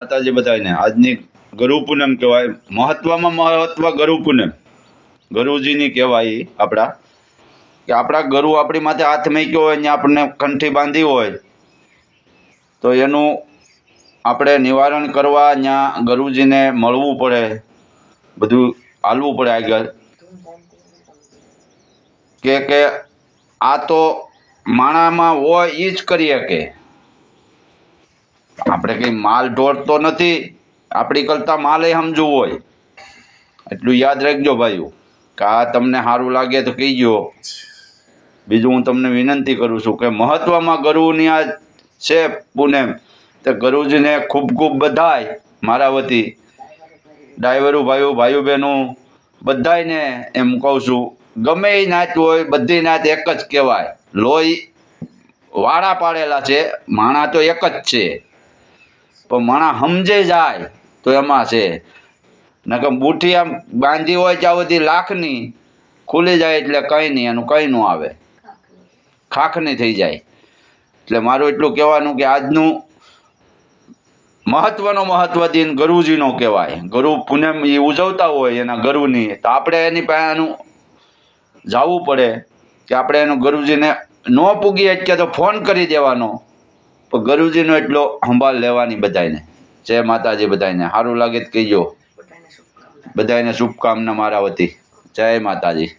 માતાજી બધાને આજની ગુરુ પૂનમ કહેવાય. મહત્વમાં મહત્વ ગુરુ પૂનમ ગુરુજીની કહેવાય. આપણા ગુરુ આપણી માથે હાથ મૂક્યો હોય ને આપણને કંઠી બાંધી હોય તો એનું આપણે નિવારણ કરવા ત્યાં ગુરુજીને મળવું પડે, બધું હાલવું પડે આગળ. કે આ તો માણામાં હોય એ જ કરી શકે. આપણે કંઈ માલ ઢોર તો નથી, આપણી કરતાં માલે સમજવું હોય. એટલું યાદ રાખજો ભાઈઓ કે આ તમને સારું લાગે તો કહીજો. બીજું હું તમને વિનંતી કરું છું કે મહત્વમાં ગુરુની આ છે પૂનમ, તો ગુરુજીને ખૂબ ખૂબ બધાય મારા વતી ડ્રાઈવરો ભાઈઓ બહેનો બધાયને એમ કહું છું, ગમે એ નાત હોય બધી નાત એક જ કહેવાય. લોહી વાળા પાડેલા છે, માણા તો એક જ છે, પણ માણા સમજે જાય તો એમાં છે. નકર બુઠી આમ બાંધી હોય ત્યાં બધી લાખની, ખુલી જાય એટલે કંઈ નહીં, એનું કંઈ ન આવે, ખાખની થઈ જાય. એટલે મારું એટલું કહેવાનું કે આજનું મહત્વ દિન ગુરુજીનો કહેવાય. ગુરુ પૂનમ એ ઉજવતા હોય એના ગુરુની, તો આપણે એની પાસેનું જવું પડે કે આપણે એનું ગુરુજીને ન પૂગી શકીએ તો ફોન કરી દેવાનો, પણ ગુરુજીનો એટલો સંભાળ લેવાની બધાને. જય માતાજી બધાને. સારું લાગે તો કહીજો. બધાને શુભકામના મારા વતી. જય માતાજી.